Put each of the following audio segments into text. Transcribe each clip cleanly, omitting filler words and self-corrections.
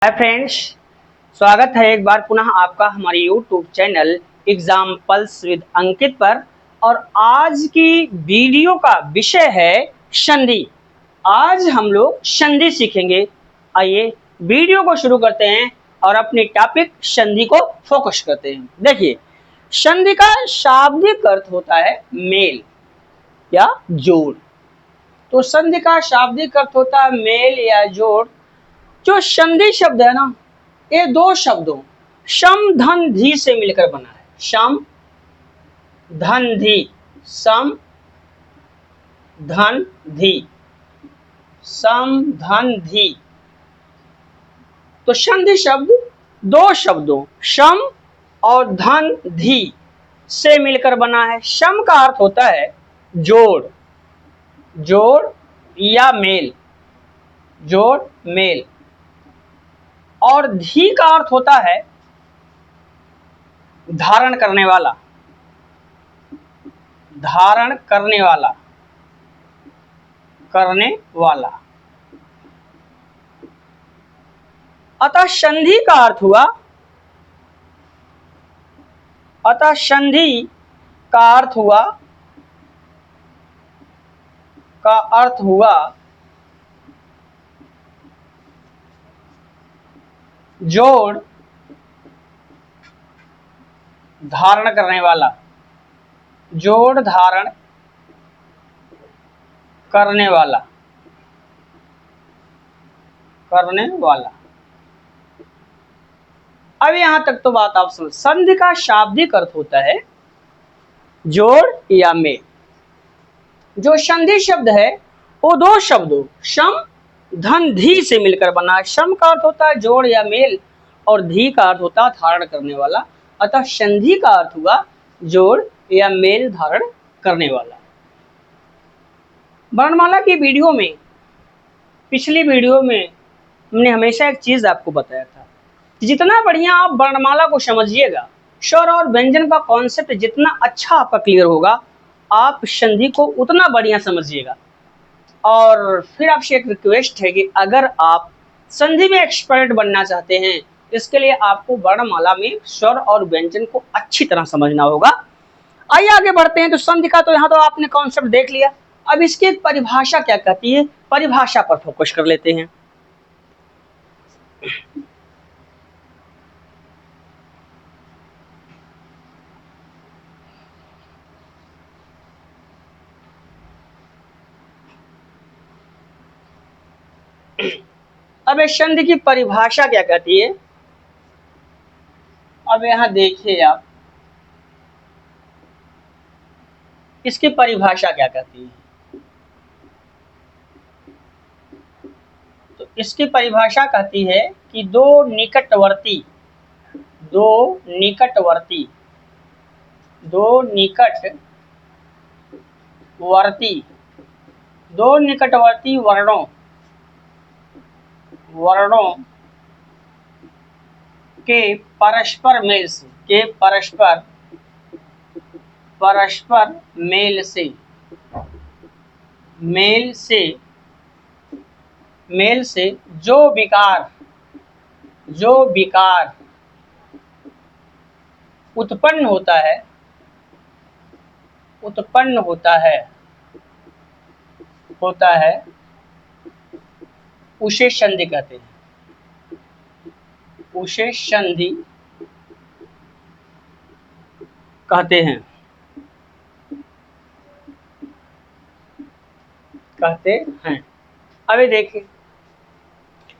Hi friends, स्वागत है एक बार पुनः आपका हमारे यूट्यूब चैनल एग्जाम्पल्स विद अंकित पर। और आज की वीडियो का विषय है संधि। आज हम लोग संधि सीखेंगे। आइए वीडियो को शुरू करते हैं और अपने टॉपिक संधि को फोकस करते हैं। देखिए, संधि का शाब्दिक अर्थ होता है मेल या जोड़। तो संधि का शाब्दिक अर्थ होता है मेल या जोड़। जो संधि शब्द है ना, ये दो शब्दों सम धन धी से मिलकर बना है। सम धन धी, सम धन धी, सम धन धी। तो संधि शब्द दो शब्दों सम और धन धी से मिलकर बना है। सम का अर्थ होता है जोड़, जोड़ या मेल, जोड़ मेल। और धी का अर्थ होता है धारण करने वाला, धारण करने वाला, करने वाला। अतः संधि का अर्थ हुआ, अतः संधि का अर्थ हुआ, का अर्थ हुआ जोड़ धारण करने वाला, जोड़ धारण करने वाला, करने वाला। अब यहां तक तो बात आप समझ। संधि का शाब्दिक अर्थ होता है जोड़ या मेल। जो संधि शब्द है वो दो शब्दों सम धन धी से मिलकर बना है। सम का अर्थ होता है जोड़ या मेल और धी का अर्थ होता है धारण करने वाला। अतः संधि का अर्थ हुआ जोड़ या मेल धारण करने वाला। वर्णमाला की वीडियो में, पिछली वीडियो में हमने हमेशा एक चीज आपको बताया था कि जितना बढ़िया आप वर्णमाला को समझिएगा, स्वर और व्यंजन का कॉन्सेप्ट जितना अच्छा आपका क्लियर होगा, आप संधि को उतना बढ़िया समझिएगा। और फिर आपसे एक रिक्वेस्ट है कि अगर आप संधि में एक्सपर्ट बनना चाहते हैं, इसके लिए आपको वर्णमाला में स्वर और व्यंजन को अच्छी तरह समझना होगा। आइए आगे बढ़ते हैं। तो संधि का तो यहाँ तो आपने कॉन्सेप्ट देख लिया। अब इसकी एक परिभाषा क्या कहती है, परिभाषा पर फोकस कर लेते हैं। अब इस संधि की परिभाषा क्या कहती है, अब यहां देखिए आप, इसकी परिभाषा क्या कहती है। तो इसकी परिभाषा कहती है कि दो निकटवर्ती, दो निकटवर्ती, दो निकटवर्ती, दो निकटवर्ती वर्णों, वर्णों के परस्पर मेल से, के परस्पर, परस्पर मेल से, मेल से, मेल से जो विकार, जो विकार उत्पन्न होता है, उत्पन्न होता है, होता है, उसे संधि कहते हैं, उसे संधि कहते हैं, कहते हैं। अभी देखिए,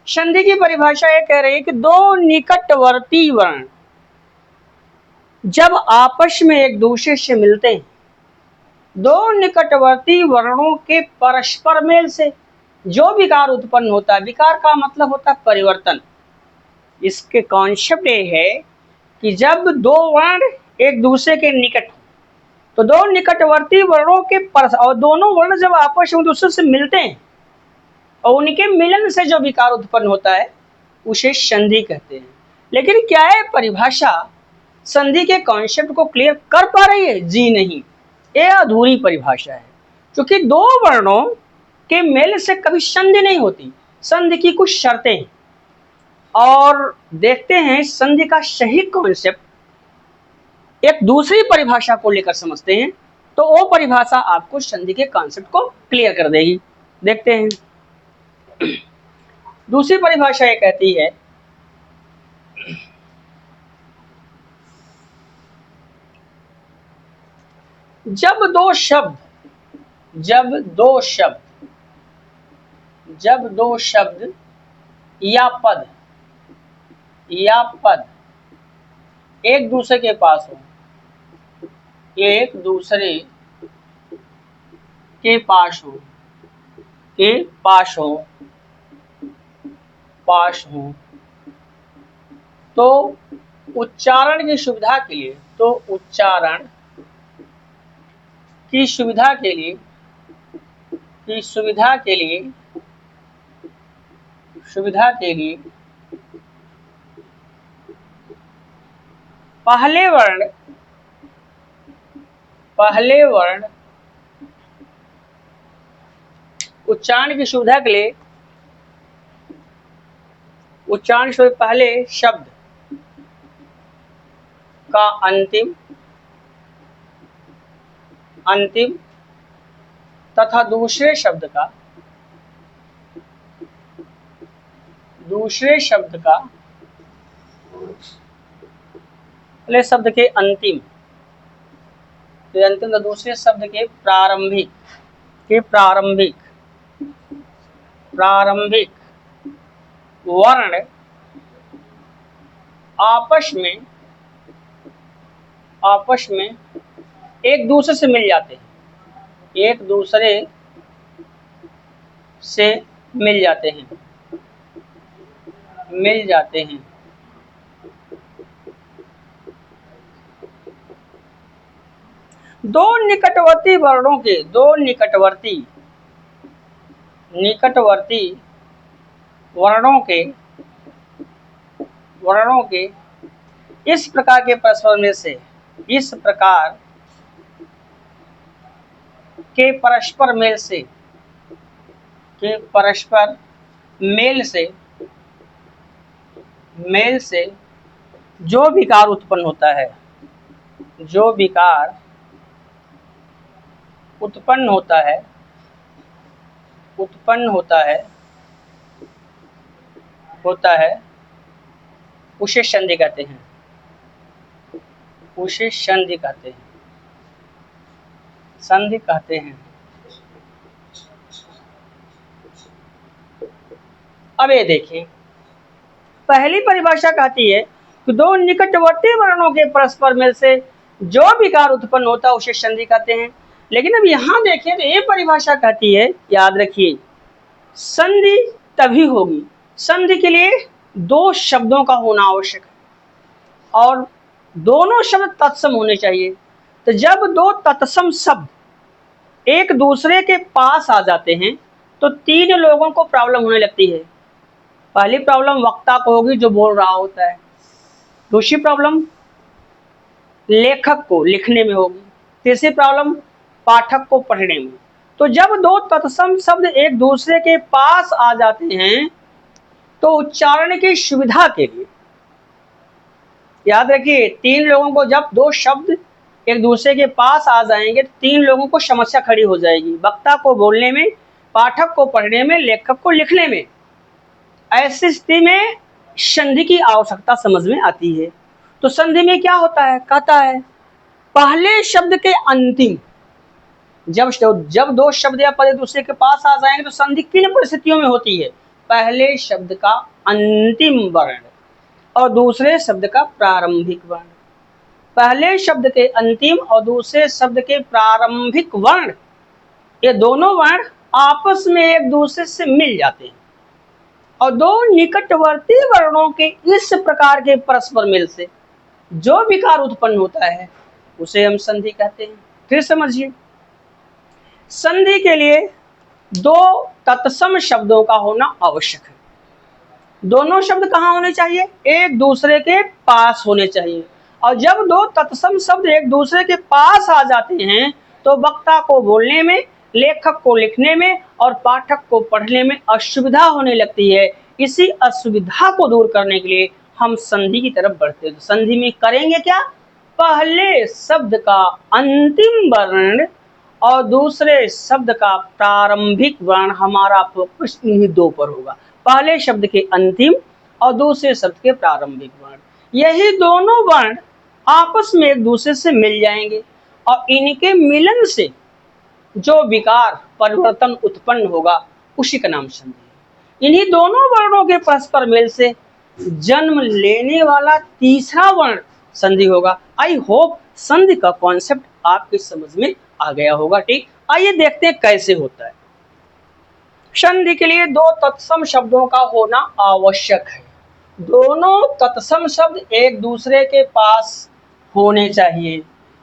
संधि की परिभाषा ये कह रही है कि दो निकटवर्ती वर्ण जब आपस में एक दूसरे से मिलते हैं, दो निकटवर्ती वर्णों के परस्पर मेल से जो विकार उत्पन्न होता है, विकार का मतलब होता है परिवर्तन। इसके कॉन्सेप्ट ये है कि जब दो वर्ण एक दूसरे के निकट, तो दो निकटवर्ती वर्णों के और दोनों वर्ण जब आपस में दूसरे से मिलते हैं और उनके मिलन से जो विकार उत्पन्न होता है उसे संधि कहते हैं। लेकिन क्या है परिभाषा संधि के कॉन्सेप्ट को क्लियर कर पा रही है? जी नहीं, ये अधूरी परिभाषा है, क्योंकि दो वर्णों के मेल से कभी संधि नहीं होती। संधि की कुछ शर्तें हैं। और देखते हैं संधि का सही कॉन्सेप्ट, एक दूसरी परिभाषा को लेकर समझते हैं तो वो परिभाषा आपको संधि के कॉन्सेप्ट को क्लियर कर देगी। देखते हैं। दूसरी परिभाषा ये कहती है जब दो शब्द या पद एक दूसरे के पास हो, तो उच्चारण की सुविधा के लिए पहले वर्ण उच्चारण की सुविधा के लिए पहले शब्द का अंतिम तथा दूसरे शब्द का पहले शब्द के अंतिम तथा दूसरे शब्द के प्रारंभिक वर्ण आपस में एक दूसरे से मिल जाते हैं। दो निकटवर्ती वर्णों के इस प्रकार के परस्पर मेल से जो विकार उत्पन्न होता है उसे संधि कहते हैं। अब ये देखिए, पहली परिभाषा कहती है कि दो निकटवर्ती वर्णों के परस्पर मेल से जो विकार उत्पन्न होता है उसे संधि कहते हैं। लेकिन अब यहाँ देखिए तो ये परिभाषा कहती है, याद रखिए, संधि तभी होगी, संधि के लिए दो शब्दों का होना आवश्यक है और दोनों शब्द तत्सम होने चाहिए। तो जब दो तत्सम शब्द एक दूसरे के पास आ जाते हैं तो तीन लोगों को प्रॉब्लम होने लगती है। पहली प्रॉब्लम वक्ता को होगी जो बोल रहा होता है, दूसरी प्रॉब्लम लेखक को लिखने में होगी, तीसरी प्रॉब्लम पाठक को पढ़ने में। तो जब दो तत्सम शब्द एक दूसरे के पास आ जाते हैं तो उच्चारण की सुविधा के लिए, याद रखिए, तीन लोगों को, जब दो शब्द एक दूसरे के पास आ जाएंगे तो तीन लोगों को समस्या खड़ी हो जाएगी, वक्ता को बोलने में, पाठक को पढ़ने में, लेखक को लिखने में। ऐसी स्थिति में संधि की आवश्यकता समझ में आती है। तो संधि में क्या होता है, कहता है पहले शब्द के अंतिम, जब दो शब्द या पद एक दूसरे के पास आ जाएंगे तो संधि किन परिस्थितियों में होती है, पहले शब्द का अंतिम वर्ण और दूसरे शब्द का प्रारंभिक वर्ण। पहले शब्द के अंतिम और दूसरे शब्द के प्रारंभिक वर्ण, ये दोनों वर्ण आपस में एक दूसरे से मिल जाते हैं और दो निकटवर्ती वर्णों के इस प्रकार के परस्पर मेल से जो विकार उत्पन्न होता है उसे हम संधि कहते हैं। फिर समझिए, संधि के लिए दो तत्सम शब्दों का होना आवश्यक है। दोनों शब्द कहाँ होने चाहिए, एक दूसरे के पास होने चाहिए। और जब दो तत्सम शब्द एक दूसरे के पास आ जाते हैं तो वक्ता को बोलने में, लेखक को लिखने में और पाठक को पढ़ने में असुविधा होने लगती है। इसी असुविधा को दूर करने के लिए हम संधि की तरफ बढ़ते हैं। तो संधि में करेंगे क्या, पहले शब्द का अंतिम वर्ण और दूसरे शब्द का प्रारंभिक वर्ण, हमारा फोकस इन्हीं दो पर होगा। पहले शब्द के अंतिम और दूसरे शब्द के प्रारंभिक वर्ण, यही दोनों वर्ण आपस में एक दूसरे से मिल जाएंगे और इनके मिलन से जो विकार परिवर्तन उत्पन्न होगा उसी का नाम संधि है। इन्हीं दोनों वर्णों के परस्पर मेल से जन्म लेने वाला तीसरा वर्ण संधि होगा। आई होप संधि का कॉन्सेप्ट आपके समझ में आ गया होगा। ठीक, आइए देखते हैं कैसे होता है। संधि के लिए दो तत्सम शब्दों का होना आवश्यक है। दोनों तत्सम शब्द एक दूसरे के पास होने चाहिए।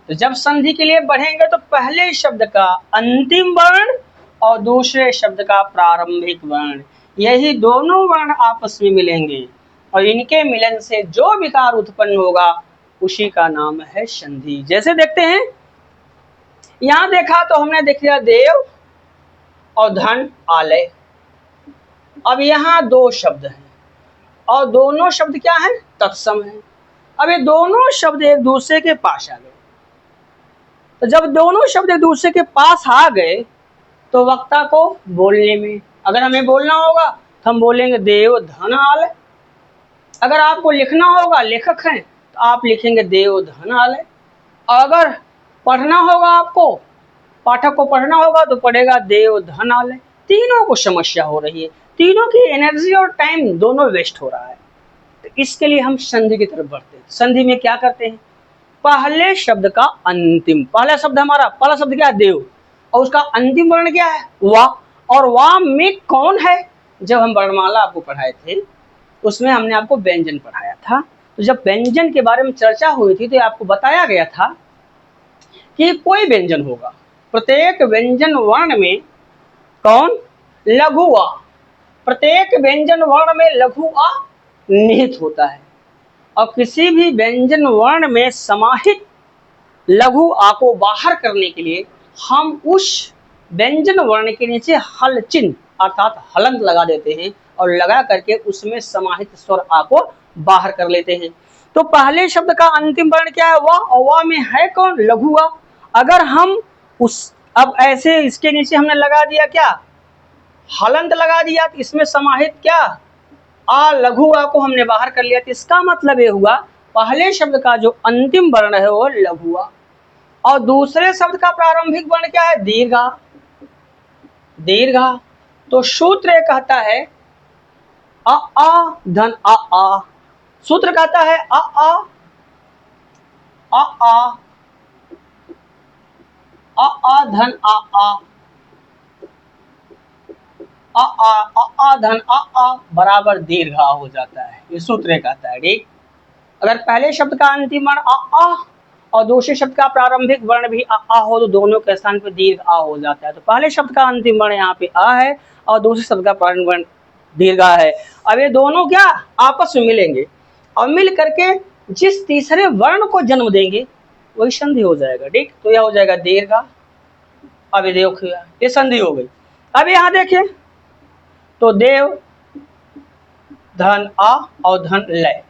तो जब संधि के लिए बढ़ेंगे तो पहले शब्द का अंतिम वर्ण और दूसरे शब्द का प्रारंभिक वर्ण, यही दोनों वर्ण आपस में मिलेंगे और इनके मिलन से जो विकार उत्पन्न होगा उसी का नाम है संधि। जैसे देखते हैं, यहां देखा तो हमने देख लिया देव और धन आलय। अब यहाँ दो शब्द हैं और दोनों शब्द क्या हैं, तत्सम हैं। अब ये दोनों शब्द एक दूसरे के पास आ गए। तो जब दोनों शब्द एक दूसरे के पास आ गए तो वक्ता को बोलने में, अगर हमें बोलना होगा तो हम बोलेंगे देव धन आलय। अगर आपको लिखना होगा, लेखक हैं तो आप लिखेंगे देव धन आलय। और अगर पढ़ना होगा, आपको पाठक को पढ़ना होगा तो पढ़ेगा देव धन आलय। तीनों को समस्या हो रही है, तीनों की एनर्जी और टाइम दोनों वेस्ट हो रहा है। तो इसके लिए हम संधि की तरफ बढ़ते हैं। संधि में क्या करते हैं, पहले शब्द का अंतिम, पहला शब्द हमारा, पहला शब्द क्या है देव, और उसका अंतिम वर्ण क्या है वा। और वा में कौन है, जब हम वर्णमाला आपको पढ़ाए थे उसमें हमने आपको व्यंजन पढ़ाया था। तो जब व्यंजन के बारे में चर्चा हुई थी तो आपको बताया गया था कि कोई व्यंजन होगा, प्रत्येक व्यंजन वर्ण में कौन, लघु आ, प्रत्येक व्यंजन वर्ण में लघु आ निहित होता है और किसी भी व्यंजन वर्ण में समाहित लघु आ को बाहर करने के लिए हम उस व्यंजन वर्ण के नीचे हल चिन्ह अर्थात हलंत लगा देते हैं और लगा करके उसमें समाहित स्वर आ को बाहर कर लेते हैं। तो पहले शब्द का अंतिम वर्ण क्या है, वा, और वा में है कौन, लघु आ। अगर हम उस अब ऐसे इसके नीचे हमने लगा दिया क्या, हलंत लगा दिया, तो इसमें समाहित क्या आ, लघु आ को हमने बाहर कर लिया। तो इसका मतलब ये हुआ पहले शब्द का जो अंतिम वर्ण है वो लघु आ और दूसरे शब्द का प्रारंभिक वर्ण क्या है, दीर्घा, दीर्घा। तो सूत्र ये कहता है अ आ धन आ आ, सूत्र कहता है अ आ अ आ अ आ धन आ आ अ आ अ आ धन आ आ बराबर दीर्घा हो जाता है। ये सूत्र कहता है। ठीक, अगर पहले शब्द का अंतिम वर्ण अ आ और दूसरे शब्द का प्रारंभिक वर्ण भी आ हो तो दोनों के स्थान पर दीर्घ आ हो जाता है। तो पहले शब्द का अंतिम वर्ण यहाँ पे आ है और दूसरे शब्द का प्रारंभिक वर्ण दीर्घा है। अब ये दोनों क्या आपस में मिलेंगे और मिल करके जिस तीसरे वर्ण को जन्म देंगे वही संधि हो जाएगा। ठीक, तो यह हो जाएगा दीर्घा। अब ये देखिए ये संधि हो गई। अब यहाँ देखें तो देव धन आ और धन लय।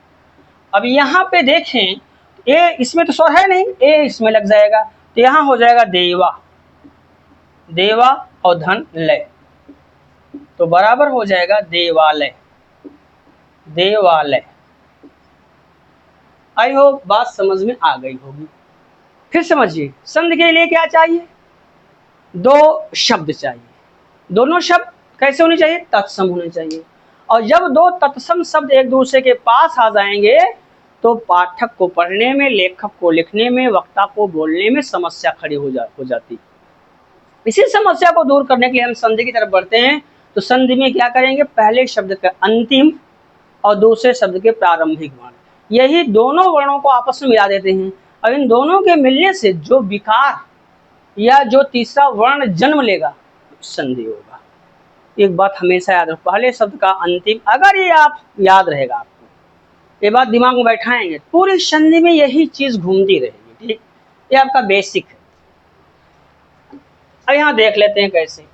अब यहाँ पे देखें ए, इसमें तो स्वर है नहीं, ए इसमें लग जाएगा तो यहाँ हो जाएगा देवा, देवा और धन लय, तो बराबर हो जाएगा देवालय, देवालय। आई होप बात समझ में आ गई होगी। फिर समझिए, संधि के लिए क्या चाहिए, दो शब्द चाहिए। दोनों शब्द कैसे होने चाहिए, तत्सम होने चाहिए। और जब दो तत्सम शब्द एक दूसरे के पास आ जाएंगे तो पाठक को पढ़ने में, लेखक को लिखने में, वक्ता को बोलने में समस्या खड़ी हो जाती। इसी समस्या को दूर करने के लिए हम संधि की तरफ बढ़ते हैं। तो संधि में क्या करेंगे, पहले शब्द का अंतिम और दूसरे शब्द के प्रारंभिक वर्ण, यही दोनों वर्णों को आपस में मिला देते हैं और इन दोनों के मिलने से जो विकार या जो तीसरा वर्ण जन्म लेगा संधि होगा। एक बात हमेशा याद रखो, पहले शब्द का अंतिम, अगर ये आप याद रहेगा, आपको ये बात दिमाग में बैठाएंगे, पूरी संधि में यही चीज घूमती रहेगी। ठीक, ये आपका बेसिक है। अब यहां देख लेते हैं कैसे।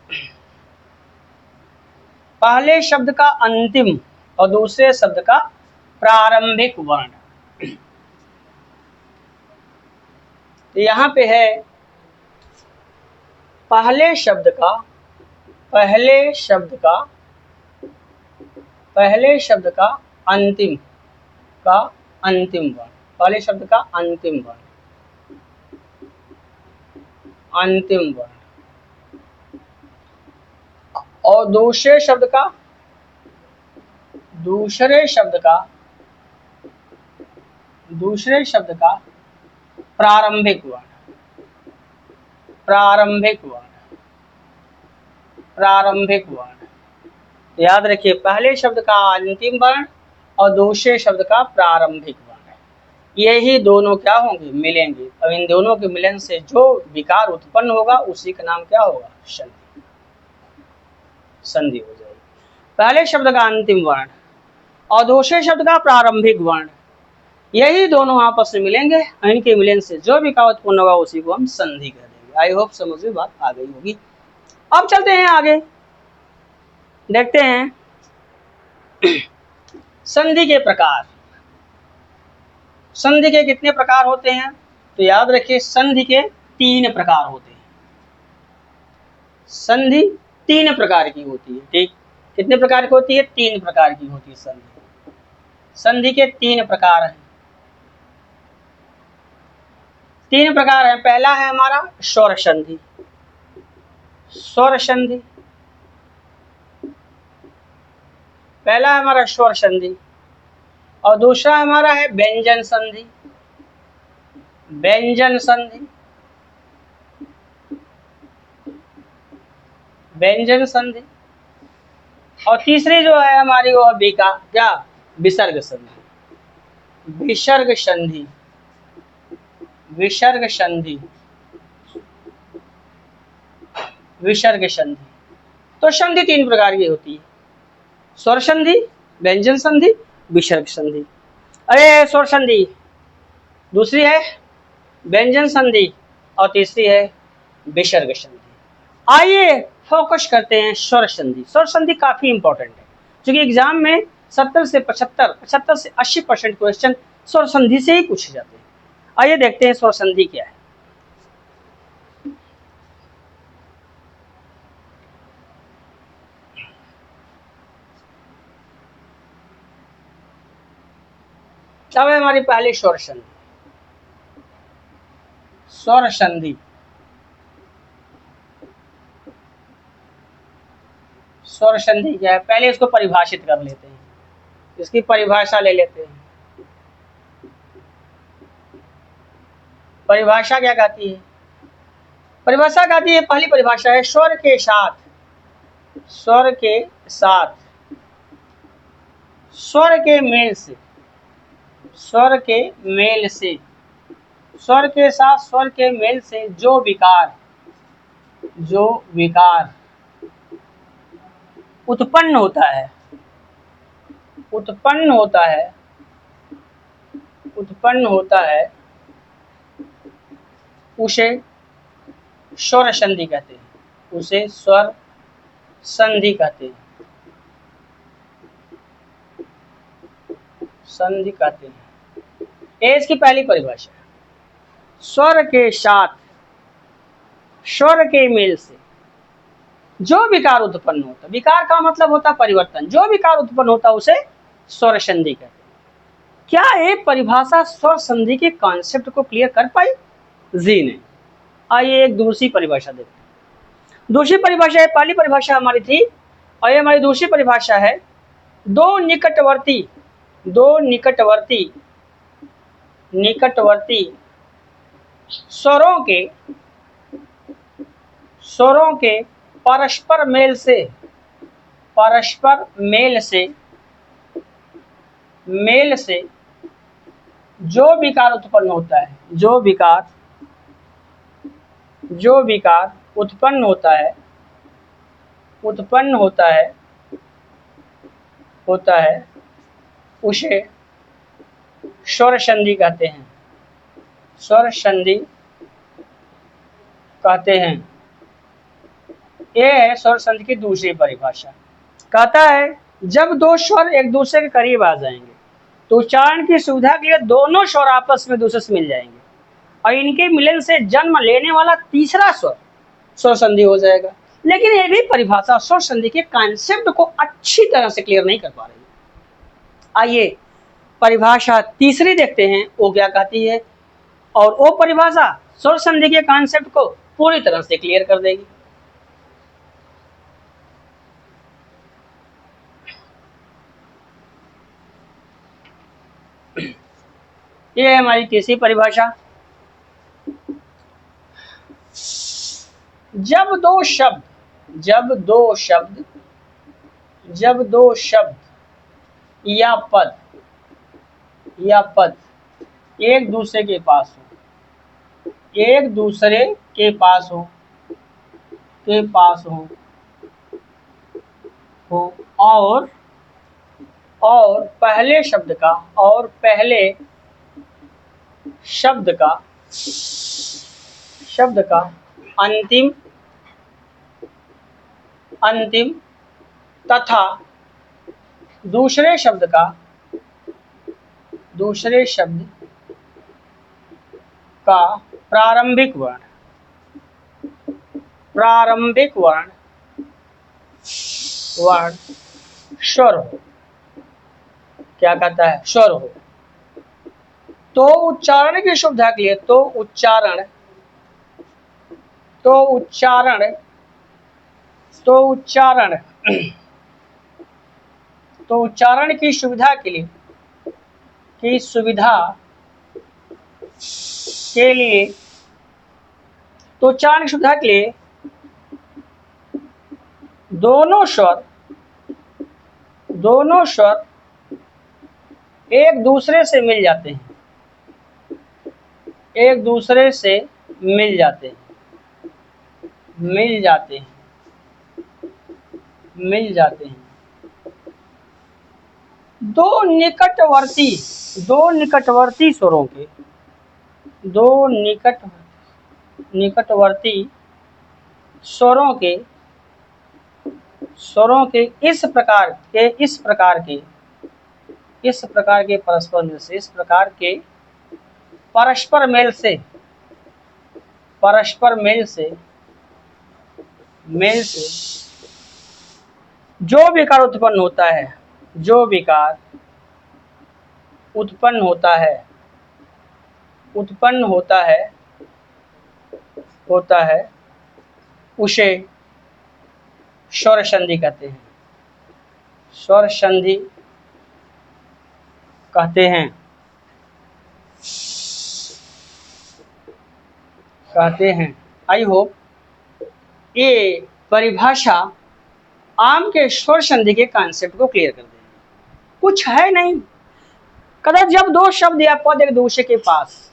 पहले शब्द का अंतिम और दूसरे शब्द का प्रारंभिक वर्ण। तो यहां पे है पहले शब्द का अंतिम वर्ण, पहले शब्द का अंतिम वर्ण और दूसरे शब्द का प्रारंभिक वर्ण। याद रखिए, पहले शब्द का अंतिम वर्ण और दूसरे शब्द का प्रारंभिक वर्ण, यही दोनों क्या होंगे, मिलेंगे। अब इन दोनों के मिलन से जो विकार उत्पन्न होगा उसी का नाम क्या होगा, संधि हो जाएगी। पहले शब्द का अंतिम वर्ण और दूसरे शब्द का प्रारंभिक वर्ण, यही दोनों आपस में मिलेंगे, इनके मिलन से जो विकार उत्पन्न होगा उसी को हम संधि कह देंगे। आई होप समझ में बात आ गई होगी। अब चलते हैं आगे, देखते हैं संधि के प्रकार। संधि के कितने प्रकार होते हैं, तो याद रखिए संधि के 3 प्रकार होते हैं। संधि 3 प्रकार की होती है, ठीक। कितने प्रकार की होती है, 3 प्रकार की होती है संधि। संधि के 3 प्रकार हैं। 3 प्रकार है। पहला है हमारा स्वर संधि, पहला है हमारा स्वर संधि और दूसरा हमारा है व्यंजन संधि और तीसरी जो है हमारी वो विसर्ग संधि। तो संधि 3 प्रकार की होती है, स्वर संधि, व्यंजन संधि, विसर्ग संधि। अरे स्वर संधि, दूसरी है व्यंजन संधि और तीसरी है विसर्ग संधि। आइए फोकस करते हैं स्वर संधि। स्वर संधि काफी इंपॉर्टेंट है क्योंकि एग्जाम में 70 से 75 से 80% क्वेश्चन स्वर संधि से ही पूछे जाते हैं। आइए देखते हैं स्वर संधि क्या है। अब है हमारी पहली स्वर संधि। स्वर संधि क्या है, पहले इसको परिभाषित कर लेते हैं, इसकी परिभाषा ले लेते हैं। परिभाषा क्या कहती है, पहली परिभाषा है स्वर के साथ स्वर के मेल से जो विकार उत्पन्न होता है उसे स्वर संधि कहते हैं, ये इसकी पहली परिभाषा है। स्वर के साथ स्वर के मेल से जो विकार उत्पन्न होता, विकार का मतलब होता परिवर्तन, जो विकार उत्पन्न होता उसे स्वर संधि कहते हैं। क्या ये परिभाषा स्वर संधि के कॉन्सेप्ट को क्लियर कर पाई? जी नहीं। आइए एक दूसरी परिभाषा देखते हैं। दूसरी परिभाषा है, पहली परिभाषा हमारी थी और ये हमारी दूसरी परिभाषा है, दो निकटवर्ती स्वरों के परस्पर मेल से जो विकार उत्पन्न होता है, उत्पन्न होता है उसे स्वर संधि कहते हैं। यह है स्वर संधि की दूसरी परिभाषा। कहता है जब दो स्वर एक दूसरे के करीब आ जाएंगे तो उच्चारण की सुविधा के लिए दोनों स्वर आपस में दूसरे से मिल जाएंगे और इनके मिलन से जन्म लेने वाला तीसरा स्वर स्वर संधि हो जाएगा। लेकिन ये भी परिभाषा स्वर संधि के कॉन्सेप्ट को अच्छी तरह से क्लियर नहीं कर पा रही। आइए परिभाषा तीसरी देखते हैं, वो क्या कहती है, और वो परिभाषा स्वर संधि के कॉन्सेप्ट को पूरी तरह से क्लियर कर देगी। ये है हमारी तीसरी परिभाषा। जब दो शब्द या पद एक दूसरे के पास हो और पहले शब्द का अंतिम तथा दूसरे शब्द का प्रारंभिक वर्ण स्वर हो। क्या कहता है? स्वर हो। तो उच्चारण की सुविधा के लिए तो उच्चारण की सुविधा के लिए दोनों स्वर एक दूसरे से मिल जाते हैं। दो निकटवर्ती स्वरों के इस प्रकार के परस्पर मेल से जो विकार उत्पन्न होता है उसे स्वर संधि कहते हैं। आई होप ये परिभाषा आम के स्वर संधि के कॉन्सेप्ट को क्लियर कर देगी। कुछ है नहीं, कदा जब दो शब्द या पद एक दूसरे के पास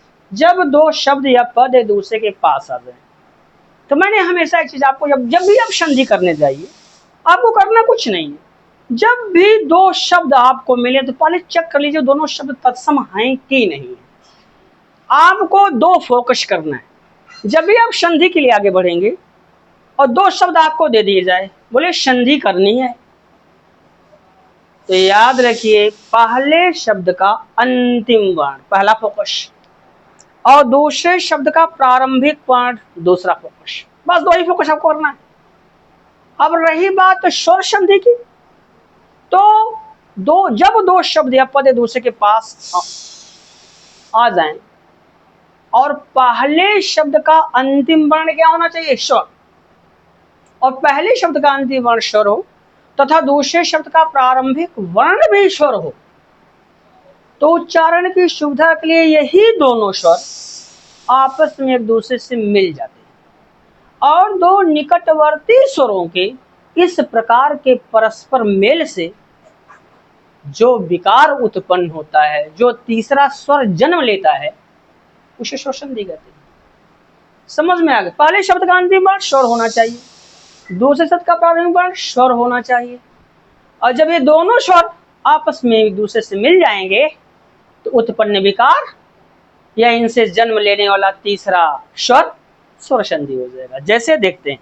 आ जाए, तो मैंने हमेशा एक चीज आपको जब भी आप संधि करने जाइए, आपको करना कुछ नहीं है। जब भी दो शब्द आपको मिले तो पहले चेक कर लीजिए दोनों शब्द तत्सम हैं कि नहीं है। आपको दो फोकस करना है। जब भी आप संधि के लिए आगे बढ़ेंगे और दो शब्द आपको दे दिए जाए, बोले संधि करनी है, तो याद रखिए पहले शब्द का अंतिम वर्ण पहला फोकस और दूसरे शब्द का प्रारंभिक वर्ण दूसरा फोकस। बस दो ही फोकस आपको करना है। अब रही बात स्वर संधि की, तो जब दो शब्द या पद एक दूसरे के पास आ जाएं और पहले शब्द का अंतिम वर्ण क्या होना चाहिए? स्वर। और पहले शब्द का अंतिम वर्ण स्वर हो तथा दूसरे शब्द का प्रारंभिक वर्ण भी स्वर हो, तो उच्चारण की सुविधा के लिए यही दोनों स्वर आपस में एक दूसरे से मिल जाते हैं और दो निकटवर्ती स्वरों के इस प्रकार के परस्पर मेल से जो विकार उत्पन्न होता है, जो तीसरा स्वर जन्म लेता है, उसे स्वर संधि कहते हैं। समझ में आ गया? पहले शब्द का अंतिम वर्ण स्वर होना चाहिए, दूसरे शब्द का प्रारंभिक वर्ण स्वर होना चाहिए, और जब ये दोनों स्वर आपस में एक दूसरे से मिल जाएंगे तो उत्पन्न विकार या इनसे जन्म लेने वाला तीसरा स्वर स्वर संधि हो जाएगा। जैसे देखते हैं,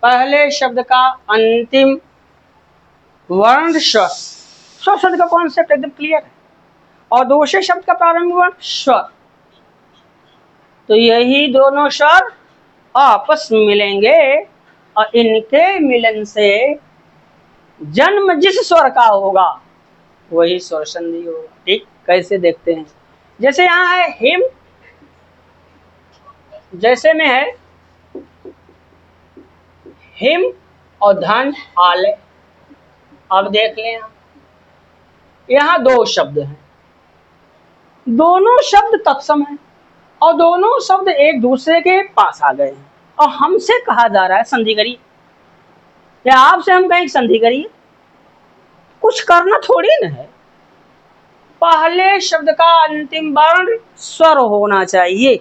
पहले शब्द का अंतिम वर्ण स्वर, स्वर शब्द का कॉन्सेप्ट एकदम क्लियर है, और दूसरे शब्द का प्रारंभिक वर्ण स्वर। तो यही दोनों स्वर आपस में मिलेंगे और इनके मिलन से जन्म जिस स्वर का होगा वही स्वर संधि होगा। ठीक, कैसे देखते हैं? जैसे यहाँ है हिम, जैसे में है हिम और धन आले। अब देख लें, यहाँ दो शब्द हैं, दोनों शब्द तत्सम हैं और दोनों शब्द एक दूसरे के पास आ गए हैं, और हमसे कहा जा रहा है संधि करिए, या आपसे हम कहें संधि करिए। कुछ करना थोड़ी ना है, पहले शब्द का अंतिम वर्ण स्वर होना चाहिए।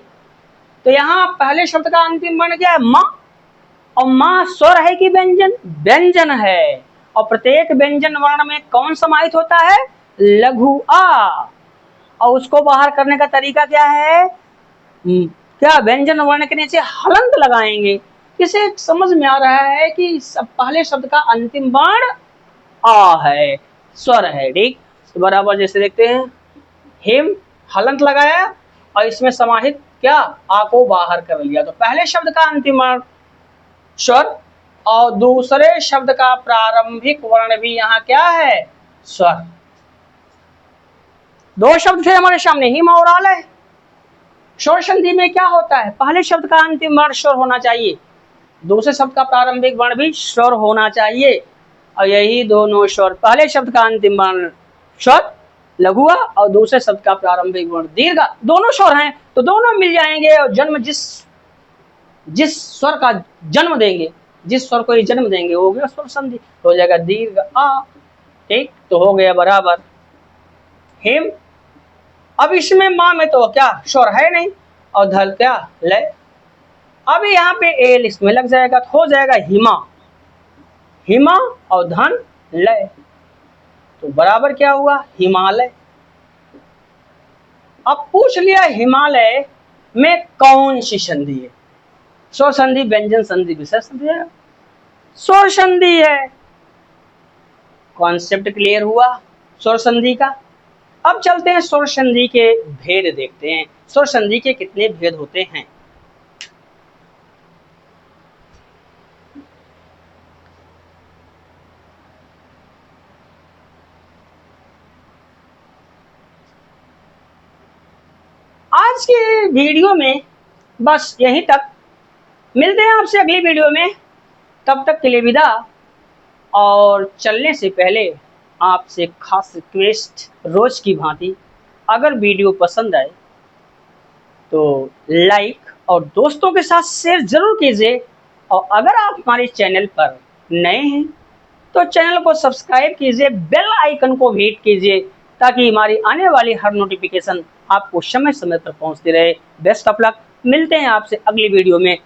तो यहाँ पहले शब्द का अंतिम वर्ण क्या है? माँ, और माँ स्वर है कि व्यंजन? व्यंजन है, और प्रत्येक व्यंजन वर्ण में कौन समाहित होता है? लघु आ। और उसको बाहर करने का तरीका क्या है? क्या व्यंजन वर्ण के नीचे हलंत लगाएंगे। इसे समझ में आ रहा है कि पहले शब्द का अंतिम वर्ण आ है, स्वर है। ठीक, तो बराबर जैसे देखते हैं, हिम हलंत लगाया और इसमें समाहित क्या? आ को बाहर कर लिया। तो पहले शब्द का अंतिम वर्ण स्वर और दूसरे शब्द का प्रारंभिक वर्ण भी यहाँ क्या है? स्वर। दो शब्द थे हमारे सामने, हिम और आलय। स्वर संधि में क्या होता है? पहले शब्द का अंतिम वर्ण स्वर होना चाहिए, दूसरे शब्द का प्रारंभिक वर्ण भी स्वर होना चाहिए, और यही दोनों स्वर, पहले शब्द का अंतिम वर्ण स्वर लघु आ और दूसरे शब्द का प्रारंभिक वर्ण दीर्घ, दोनों स्वर हैं, तो दोनों मिल जाएंगे और जन्म जिस स्वर का जन्म देंगे, जिस स्वर को जन्म देंगे हो गया स्वर संधि, हो जाएगा दीर्घ आ। ठीक, तो हो गया बराबर हिम। अब इसमें माँ में तो क्या स्वर है नहीं, और धल क्या? लय। अब यहाँ पे एल इसमें लग जाएगा, तो हो जाएगा हिमा, हिमा और धन लय, तो बराबर क्या हुआ? हिमालय। अब पूछ लिया हिमालय में कौन सी संधि है? स्वर संधि, व्यंजन संधि, विसर्ग संधि है, स्वर संधि है। कॉन्सेप्ट क्लियर हुआ स्वर संधि का। अब चलते हैं स्वर संधि के भेद देखते हैं, स्वर संधि के कितने भेद होते हैं। आज के वीडियो में बस यहीं तक, मिलते हैं आपसे अगली वीडियो में, तब तक के लिए विदा। और चलने से पहले आपसे खास रिक्वेस्ट, रोज की भांति अगर वीडियो पसंद आए तो लाइक और दोस्तों के साथ शेयर जरूर कीजिए, और अगर आप हमारे चैनल पर नए हैं तो चैनल को सब्सक्राइब कीजिए, बेल आइकन को हिट कीजिए, ताकि हमारी आने वाली हर नोटिफिकेशन आपको समय समय पर पहुंचती रहे। बेस्ट ऑफ लक, मिलते हैं आपसे अगली वीडियो में।